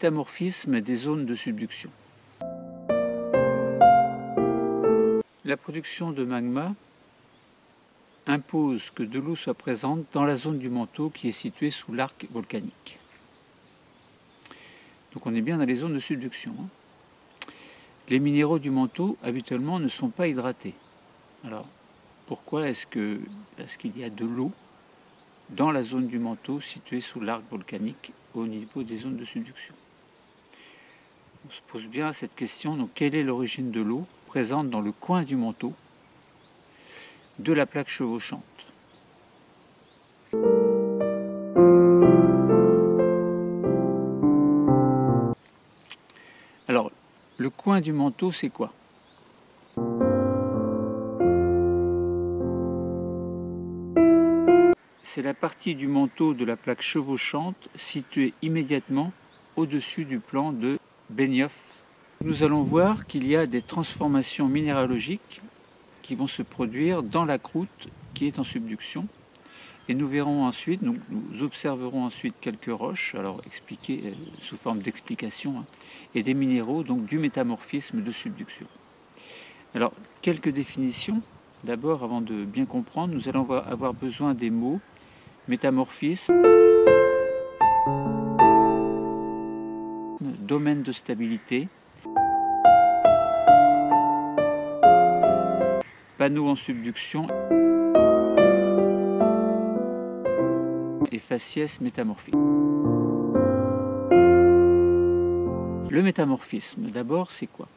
Métamorphisme des zones de subduction. La production de magma impose que de l'eau soit présente dans la zone du manteau qui est située sous l'arc volcanique. Donc on est bien dans les zones de subduction. Les minéraux du manteau, habituellement, ne sont pas hydratés. Alors, pourquoi est-ce qu'il y a de l'eau dans la zone du manteau située sous l'arc volcanique au niveau des zones de subduction? On se pose bien cette question, donc quelle est l'origine de l'eau présente dans le coin du manteau de la plaque chevauchante? Alors, le coin du manteau, c'est quoi? C'est la partie du manteau de la plaque chevauchante située immédiatement au-dessus du plan de Benioff. Nous allons voir qu'il y a des transformations minéralogiques qui vont se produire dans la croûte qui est en subduction. Et nous verrons ensuite, nous observerons ensuite quelques roches, alors expliquées sous forme d'explication, et des minéraux, donc du métamorphisme de subduction. Alors, quelques définitions. D'abord, avant de bien comprendre, nous allons avoir besoin des mots métamorphisme, domaine de stabilité, panneau en subduction et faciès métamorphique. Le métamorphisme, d'abord, c'est quoi?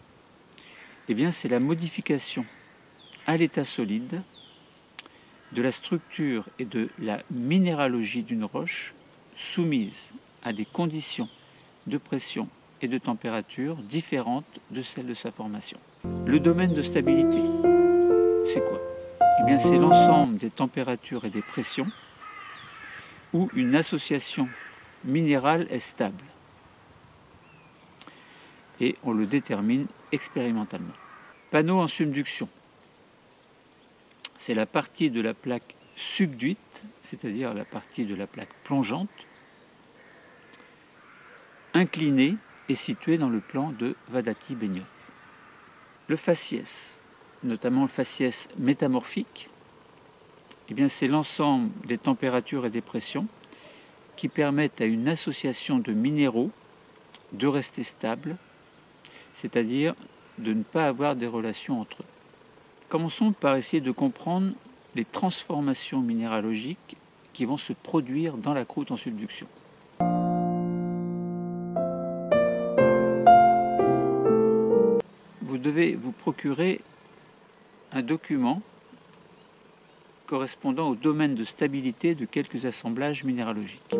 Eh bien, c'est la modification à l'état solide de la structure et de la minéralogie d'une roche soumise à des conditions de pression et de température différentes de celles de sa formation. Le domaine de stabilité, c'est quoi? Eh bien, c'est l'ensemble des températures et des pressions où une association minérale est stable. Et on le détermine expérimentalement. Panneau en subduction, c'est la partie de la plaque subduite, c'est-à-dire la partie de la plaque plongeante, inclinée et située dans le plan de Vadati-Benioff. Le faciès, notamment le faciès métamorphique, eh bien c'est l'ensemble des températures et des pressions qui permettent à une association de minéraux de rester stable, c'est-à-dire de ne pas avoir des relations entre eux. Commençons par essayer de comprendre les transformations minéralogiques qui vont se produire dans la croûte en subduction. Vous devez vous procurer un document correspondant au domaine de stabilité de quelques assemblages minéralogiques.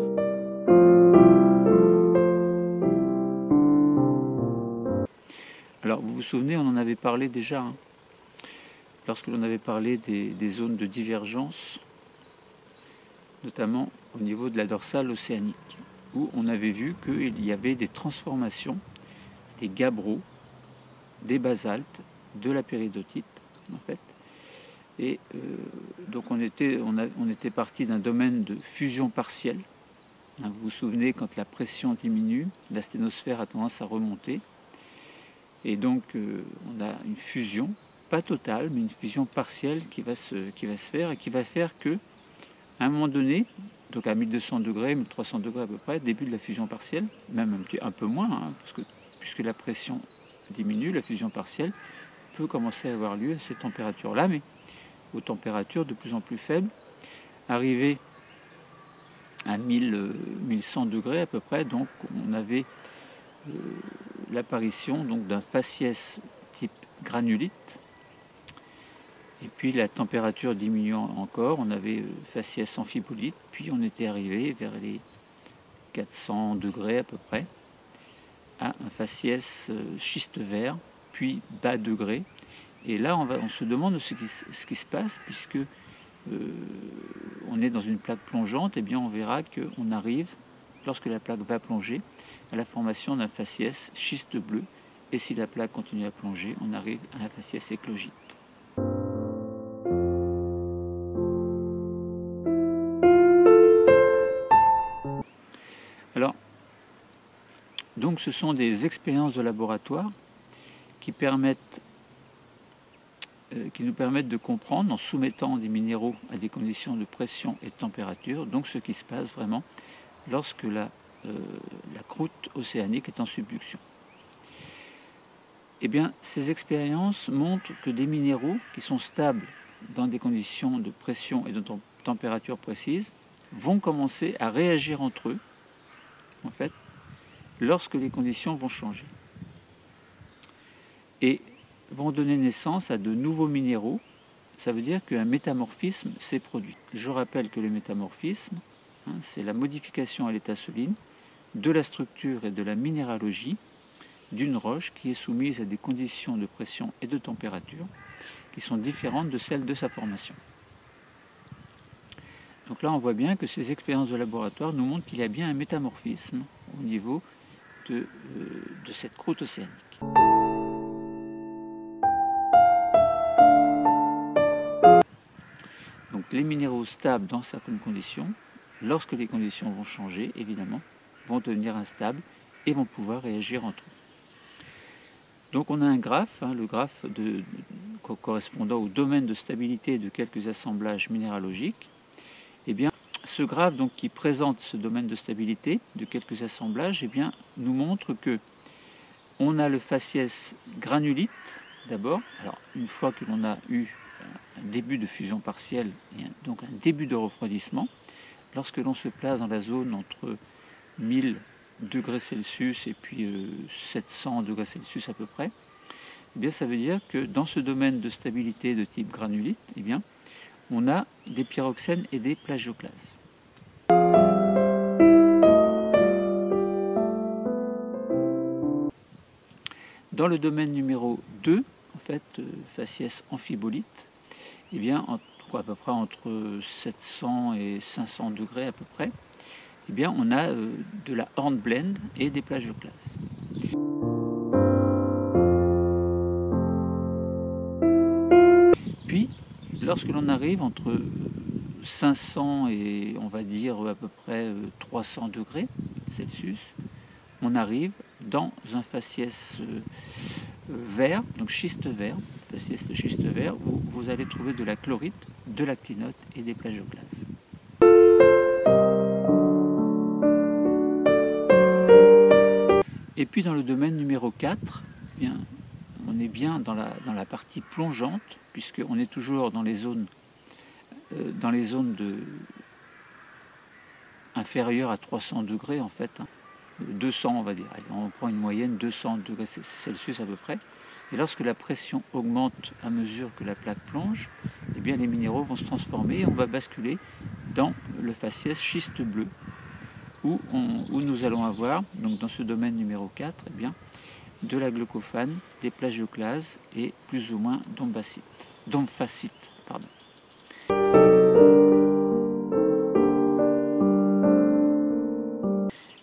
Alors, vous vous souvenez, on en avait parlé déjà, lorsque l'on avait parlé des zones de divergence, notamment au niveau de la dorsale océanique, où on avait vu qu'il y avait des transformations des gabbros, des basaltes, de la péridotite, en fait. Et donc on était parti d'un domaine de fusion partielle. Vous vous souvenez, quand la pression diminue, la sténosphère a tendance à remonter. Et donc on a une fusion, pas totale, mais une fusion partielle qui va se faire et qui va faire que, à un moment donné, donc à 1200 degrés, 1300 degrés à peu près, début de la fusion partielle, même un peu moins, parce que puisque la pression diminue, la fusion partielle peut commencer à avoir lieu à ces températures-là, mais aux températures de plus en plus faibles, arrivé à 1100 degrés à peu près, donc on avait l'apparition d'un faciès type granulite, et puis la température diminuant encore, on avait faciès amphibolite, puis on était arrivé vers les 400 degrés à peu près, à un faciès schiste vert, puis bas degré. Et là, on se demande ce qui se passe, puisque on est dans une plaque plongeante, et bien on verra qu'on arrive, lorsque la plaque va plonger, à la formation d'un faciès schiste bleu, et si la plaque continue à plonger, on arrive à un faciès éclogite. Alors, donc donc ce sont des expériences de laboratoire qui nous permettent de comprendre, en soumettant des minéraux à des conditions de pression et de température, donc ce qui se passe vraiment lorsque la croûte océanique est en subduction. Eh bien, ces expériences montrent que des minéraux qui sont stables dans des conditions de pression et de température précises vont commencer à réagir entre eux, en fait, lorsque les conditions vont changer. Et vont donner naissance à de nouveaux minéraux. Ça veut dire qu'un métamorphisme s'est produit. Je rappelle que le métamorphisme, c'est la modification à l'état solide de la structure et de la minéralogie d'une roche qui est soumise à des conditions de pression et de température qui sont différentes de celles de sa formation. Donc là, on voit bien que ces expériences de laboratoire nous montrent qu'il y a bien un métamorphisme au niveau de cette croûte océanique. Donc les minéraux stables dans certaines conditions, lorsque les conditions vont changer, évidemment, vont devenir instables et vont pouvoir réagir entre eux. Donc on a un graphe, le graphe correspondant au domaine de stabilité de quelques assemblages minéralogiques. Eh bien, ce graphe donc, qui présente ce domaine de stabilité de quelques assemblages, eh bien, nous montre que on a le faciès granulite d'abord. Alors une fois que l'on a eu un début de fusion partielle et donc un début de refroidissement, lorsque l'on se place dans la zone entre 1000 degrés Celsius et puis 700 degrés Celsius à peu près, eh bien, ça veut dire que dans ce domaine de stabilité de type granulite, eh bien, on a des pyroxènes et des plagioclases. Dans le domaine numéro 2, en fait, faciès amphibolite, eh bien, à peu près entre 700 et 500 degrés à peu près, eh bien, on a de la hornblende et des plagioclases. Puis, lorsque l'on arrive entre 500 et on va dire à peu près 300 degrés Celsius, on arrive dans un faciès vert, donc schiste vert, faciès de schiste vert, où vous allez trouver de la chlorite, de l'actinote et des plagioclases. Et puis dans le domaine numéro 4, eh bien, on est bien dans la partie plongeante, puisqu'on est toujours dans les zones inférieures à 300 degrés en fait, 200 on va dire, allez, on prend une moyenne 200 degrés Celsius à peu près, et lorsque la pression augmente à mesure que la plaque plonge, eh bien les minéraux vont se transformer et on va basculer dans le faciès schiste bleu, où nous allons avoir, donc dans ce domaine numéro 4, eh bien, de la glaucophane, des plagioclases et plus ou moins d'omphacite.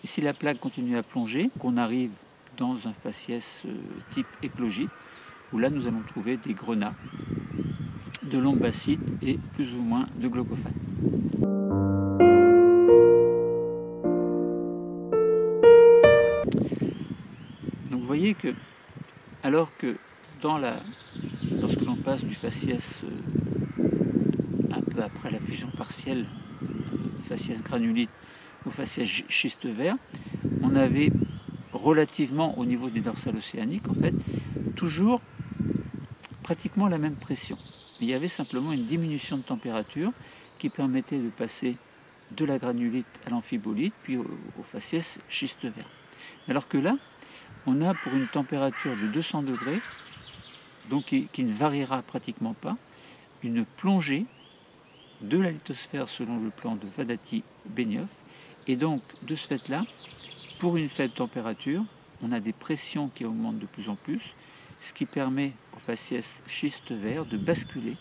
Et si la plaque continue à plonger, qu'on arrive dans un faciès type éclogite, où là nous allons trouver des grenats, de l'omphacite et plus ou moins de glaucophane. Donc vous voyez que, alors que lorsque l'on passe du faciès un peu après la fusion partielle, faciès granulite au faciès schiste vert, on avait relativement au niveau des dorsales océaniques, en fait, toujours pratiquement la même pression. Il y avait simplement une diminution de température qui permettait de passer de la granulite à l'amphibolite, puis au faciès schiste vert. Alors que là, on a pour une température de 200 degrés, donc qui ne variera pratiquement pas, une plongée de la lithosphère selon le plan de Vadati-Benioff. Et donc, de ce fait-là, pour une faible température, on a des pressions qui augmentent de plus en plus, ce qui permet au faciès schiste vert de basculer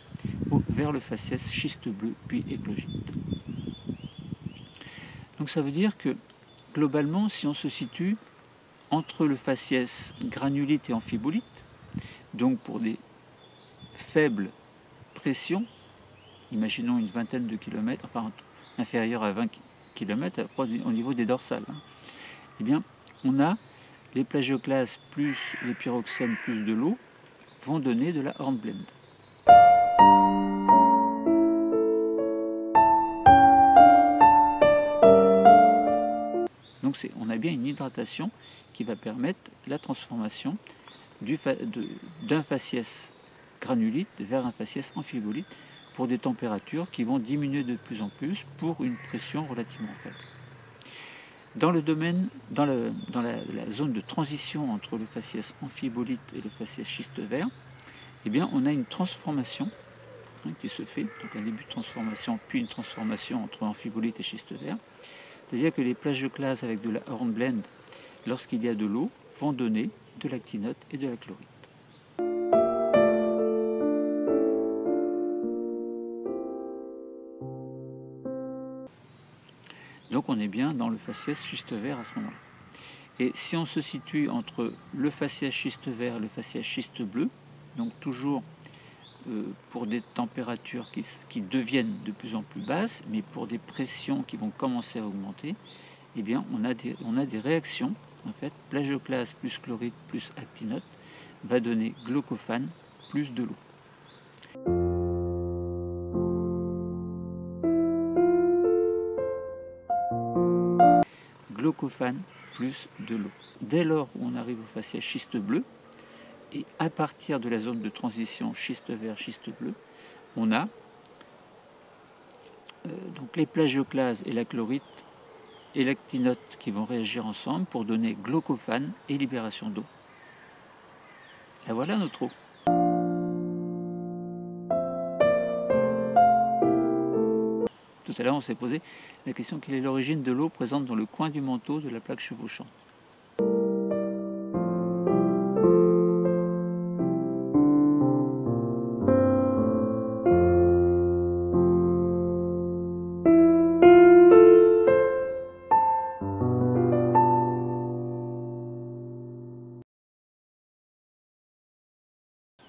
vers le faciès schiste bleu, puis éclogite. Donc ça veut dire que, globalement, si on se situe entre le faciès granulite et amphibolite, donc pour des faibles pressions, imaginons une vingtaine de kilomètres, enfin inférieure à 20 km au niveau des dorsales, eh bien, on a les plagioclases plus les pyroxènes plus de l'eau vont donner de la hornblende. Donc on a bien une hydratation qui va permettre la transformation d'un faciès granulite vers un faciès amphibolite pour des températures qui vont diminuer de plus en plus pour une pression relativement faible. Dans le domaine, dans la zone de transition entre le faciès amphibolite et le faciès schiste vert, eh bien, on a une transformation qui se fait, donc un début de transformation, puis une transformation entre amphibolite et schiste vert. C'est-à-dire que les plagioclases avec de la hornblende, lorsqu'il y a de l'eau, vont donner de l'actinote et de la chlorite. Donc on est bien dans le faciès schiste vert à ce moment-là. Et si on se situe entre le faciès schiste vert et le faciès schiste bleu, donc toujours pour des températures qui deviennent de plus en plus basses, mais pour des pressions qui vont commencer à augmenter, eh bien on a des réactions. En fait, plagioclase plus chlorite plus actinote va donner glaucophane plus de l'eau. Glaucophane plus de l'eau. Dès lors où on arrive au faciès schiste bleu, et à partir de la zone de transition schiste vert, schiste bleu, on a donc les plagioclases et la chlorite et l'actinote qui vont réagir ensemble pour donner glaucophane et libération d'eau. Et voilà notre eau. Tout à l'heure, on s'est posé la question: quelle est l'origine de l'eau présente dans le coin du manteau de la plaque chevauchante?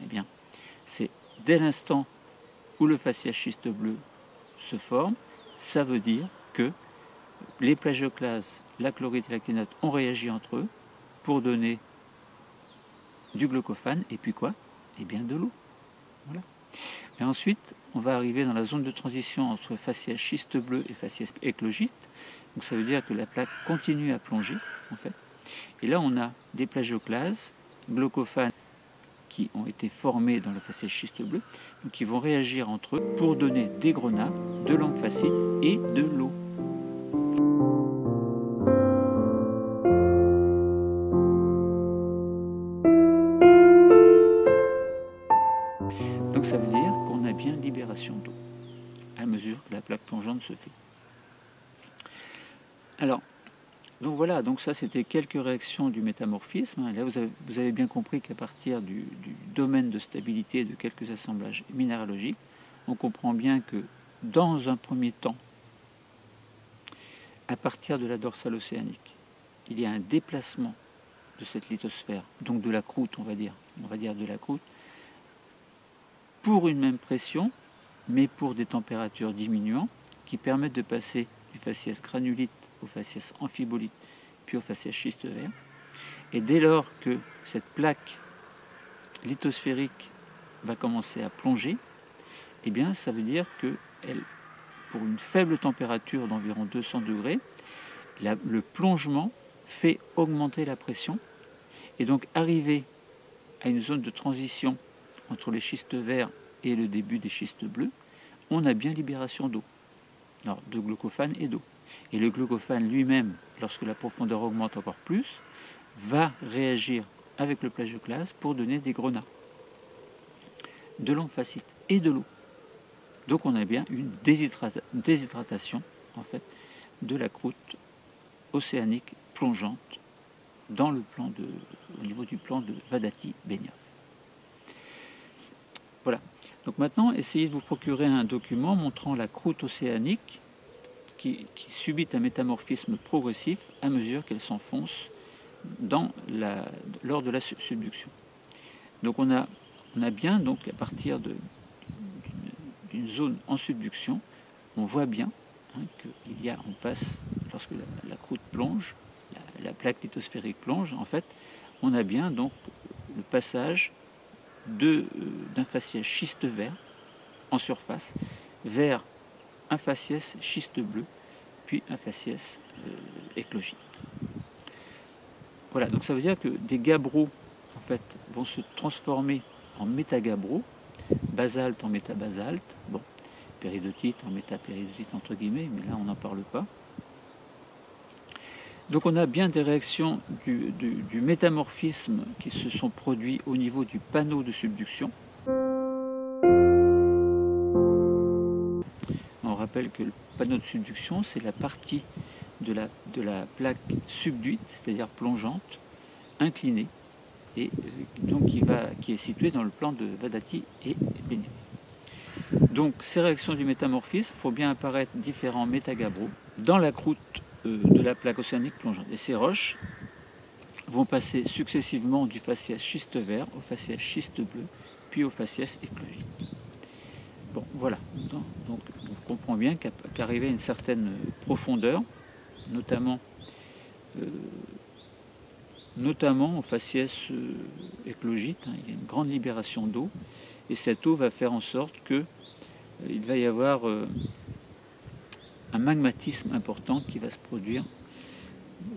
Eh bien, c'est dès l'instant où le faciès schiste bleu se forme, ça veut dire que les plagioclases, la chlorite et l'actinote ont réagi entre eux pour donner du glaucophane, et puis quoi? Eh bien de l'eau. Voilà. Et ensuite, on va arriver dans la zone de transition entre faciès schiste bleu et faciès éclogite. Donc ça veut dire que la plaque continue à plonger, en fait. Et là, on a des plagioclases, glaucophane, qui ont été formés dans le faciès schiste bleu, donc qui vont réagir entre eux pour donner des grenats, de l'amphacite et de l'eau. Donc ça veut dire qu'on a bien libération d'eau à mesure que la plaque plongeante se fait. Alors, donc voilà, donc ça c'était quelques réactions du métamorphisme. Là vous avez bien compris qu'à partir du domaine de stabilité de quelques assemblages minéralogiques, on comprend bien que dans un premier temps, à partir de la dorsale océanique, il y a un déplacement de cette lithosphère, donc de la croûte on va dire de la croûte, pour une même pression, mais pour des températures diminuantes, qui permettent de passer du faciès granulite au faciès amphibolite, puis au faciès schiste vert. Et dès lors que cette plaque lithosphérique va commencer à plonger, eh bien ça veut dire que pour une faible température d'environ 200 degrés, le plongement fait augmenter la pression, et donc arriver à une zone de transition entre les schistes verts et le début des schistes bleus, on a bien libération d'eau, de glaucophane et d'eau. Et le glaucophane lui-même, lorsque la profondeur augmente encore plus, va réagir avec le plagioclase pour donner des grenats, de l'amphacite et de l'eau. Donc on a bien une déshydratation en fait, de la croûte océanique plongeante dans le plan au niveau du plan de Vadati-Benioff. Voilà. Donc maintenant, essayez de vous procurer un document montrant la croûte océanique qui subit un métamorphisme progressif à mesure qu'elle s'enfonce lors de la subduction. Donc on a bien, donc, à partir d'une zone en subduction, on voit bien on passe, lorsque la croûte plonge, la plaque lithosphérique plonge, en fait, on a bien donc le passage d'un faciès schiste vert en surface vers un faciès schiste bleu, puis un faciès éclogite. Voilà, donc ça veut dire que des gabbros en fait, vont se transformer en métagabbros, basalte en métabasalte, bon, péridotite en métapéridotite entre guillemets, mais là on n'en parle pas. Donc on a bien des réactions du métamorphisme qui se sont produits au niveau du panneau de subduction. On rappelle que le panneau de subduction, c'est la partie de la plaque subduite, c'est-à-dire plongeante, inclinée, et donc qui est située dans le plan de Vadati et Benioff. Donc ces réactions du métamorphisme font bien apparaître différents métagabbros dans la croûte de la plaque océanique plongeante. Et ces roches vont passer successivement du faciès schiste vert au faciès schiste bleu, puis au faciès éclogite. Bon, voilà. Donc on comprend bien qu'arrivé à une certaine profondeur, notamment au faciès éclogite, il y a une grande libération d'eau, et cette eau va faire en sorte qu'il va y avoir un magmatisme important qui va se produire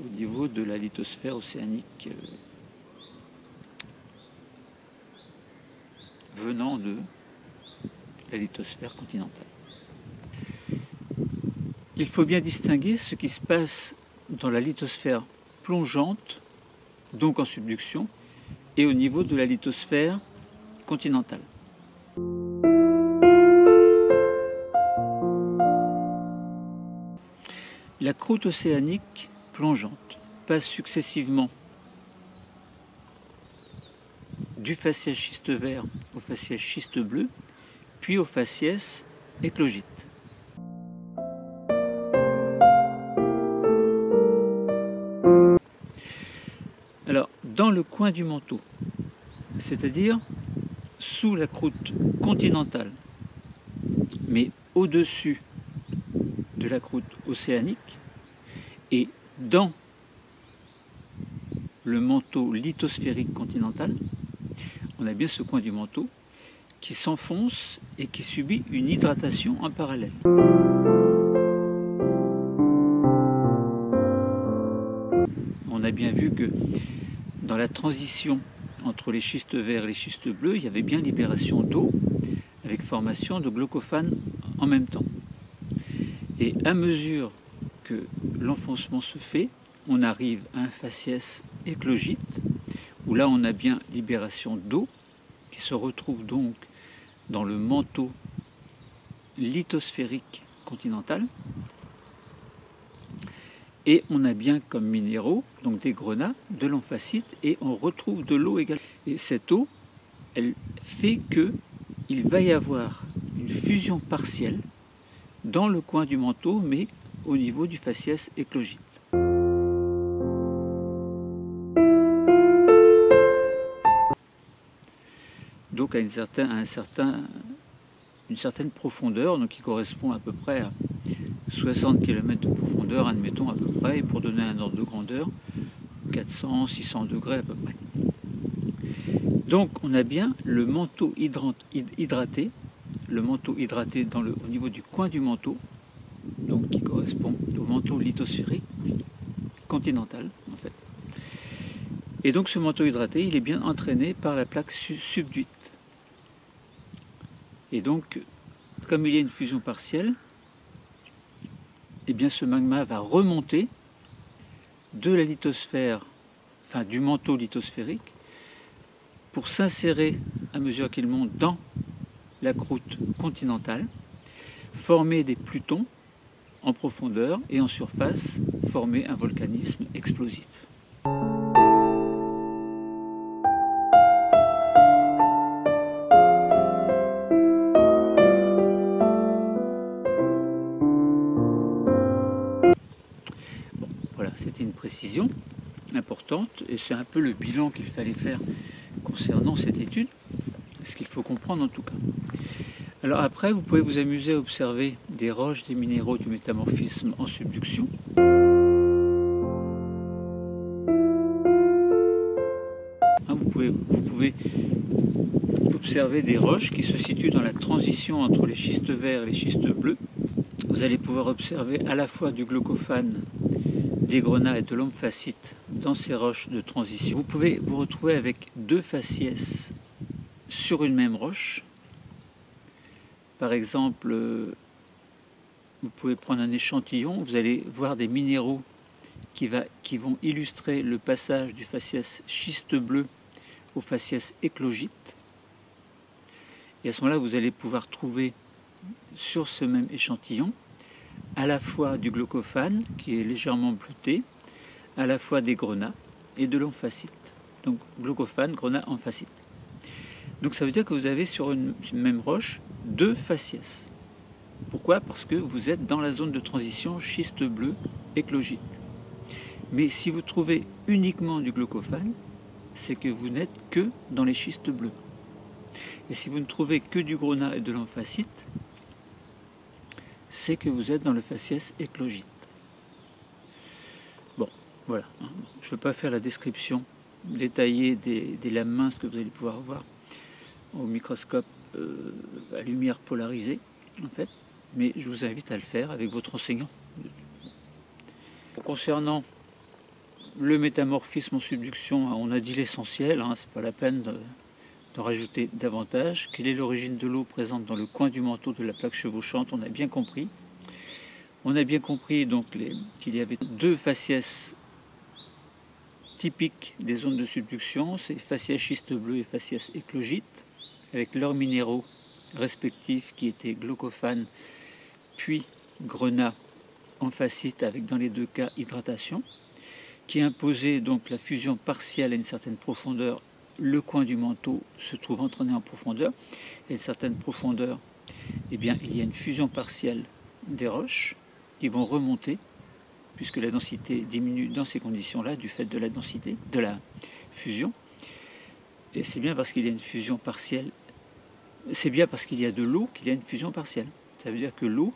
au niveau de la lithosphère océanique venant de la lithosphère continentale. Il faut bien distinguer ce qui se passe dans la lithosphère plongeante, donc en subduction, et au niveau de la lithosphère continentale. La croûte océanique plongeante passe successivement du faciès schiste vert au faciès schiste bleu, puis au faciès éclogite. Alors, dans le coin du manteau, c'est-à-dire sous la croûte continentale, mais au-dessus de la croûte océanique, et dans le manteau lithosphérique continental, on a bien ce coin du manteau qui s'enfonce et qui subit une hydratation en parallèle. On a bien vu que dans la transition entre les schistes verts et les schistes bleus, il y avait bien libération d'eau avec formation de glaucophane en même temps. Et à mesure que l'enfoncement se fait, on arrive à un faciès éclogite, où là on a bien libération d'eau, qui se retrouve donc dans le manteau lithosphérique continental. Et on a bien comme minéraux, donc des grenats, de l'amphacite, et on retrouve de l'eau également. Et cette eau, elle fait qu'il va y avoir une fusion partielle dans le coin du manteau, mais au niveau du faciès éclogite. Donc à une certaine profondeur, donc qui correspond à peu près à 60 km de profondeur, admettons à peu près, et pour donner un ordre de grandeur, 400-600 degrés à peu près. Donc on a bien le manteau hydraté, au niveau du coin du manteau, donc qui correspond au manteau lithosphérique continental en fait. Et donc ce manteau hydraté, il est bien entraîné par la plaque subduite. Et donc, comme il y a une fusion partielle, eh bien ce magma va remonter de la lithosphère, enfin du manteau lithosphérique, pour s'insérer à mesure qu'il monte dans la croûte continentale, former des plutons en profondeur et en surface, former un volcanisme explosif. Voilà, c'était une précision importante et c'est un peu le bilan qu'il fallait faire concernant cette étude, ce qu'il faut comprendre en tout cas. Alors après, vous pouvez vous amuser à observer des roches, des minéraux du métamorphisme en subduction. vous pouvez observer des roches qui se situent dans la transition entre les schistes verts et les schistes bleus. Vous allez pouvoir observer à la fois du glaucophane, des grenats et de l'amphasite dans ces roches de transition. Vous pouvez vous retrouver avec deux faciès sur une même roche. Par exemple, vous pouvez prendre un échantillon, vous allez voir des minéraux qui vont illustrer le passage du faciès schiste bleu au faciès éclogite. Et à ce moment-là, vous allez pouvoir trouver sur ce même échantillon à la fois du glaucophane, qui est légèrement bleuté, à la fois des grenats et de l'amphasite. Donc glaucophane, grenat, amphasite. Donc ça veut dire que vous avez sur une même roche deux faciès. Pourquoi? Parce que vous êtes dans la zone de transition schiste bleu, éclogite. Mais si vous trouvez uniquement du glaucophane, c'est que vous n'êtes que dans les schistes bleus. Et si vous ne trouvez que du grenat et de l'amphasite, c'est que vous êtes dans le faciès éclogite. Bon, voilà. Je ne vais pas faire la description détaillée des lames minces que vous allez pouvoir voir au microscope à lumière polarisée, en fait, mais je vous invite à le faire avec votre enseignant. Concernant le métamorphisme en subduction, on a dit l'essentiel, c'est pas la peine d'en rajouter davantage. Quelle est l'origine de l'eau présente dans le coin du manteau de la plaque chevauchante? On a bien compris. On a bien compris donc qu'il y avait deux faciès typiques des zones de subduction, c'est faciès schiste bleu et faciès éclogite, avec leurs minéraux respectifs qui étaient glaucophane puis grenat, amphasite, avec dans les deux cas hydratation, qui imposait donc la fusion partielle à une certaine profondeur. Le coin du manteau se trouve entraîné en profondeur, et à une certaine profondeur, eh bien, il y a une fusion partielle des roches qui vont remonter, puisque la densité diminue dans ces conditions-là, du fait de la densité, de la fusion. Et c'est bien parce qu'il y a une fusion partielle, c'est bien parce qu'il y a de l'eau qu'il y a une fusion partielle. Ça veut dire que l'eau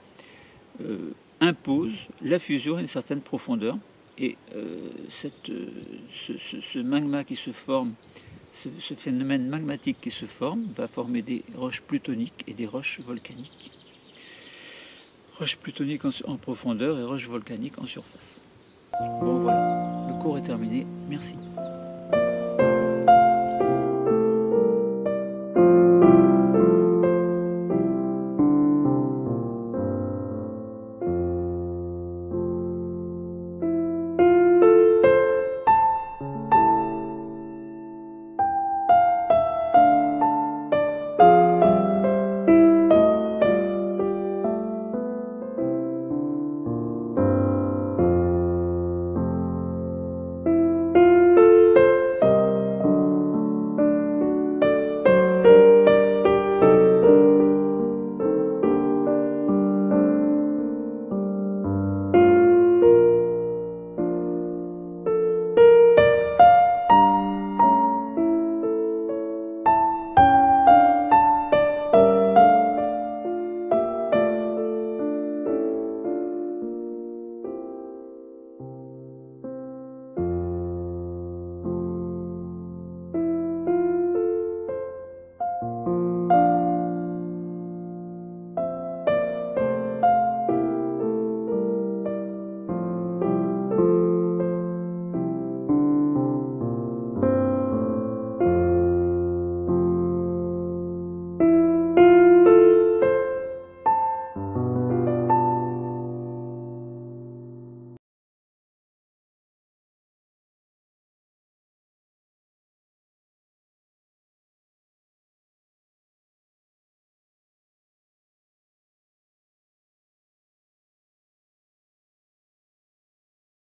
impose la fusion à une certaine profondeur, et ce magma qui se forme, ce phénomène magmatique qui se forme, va former des roches plutoniques et des roches volcaniques. Roches plutoniques en profondeur et roches volcaniques en surface. Bon voilà, le cours est terminé, merci.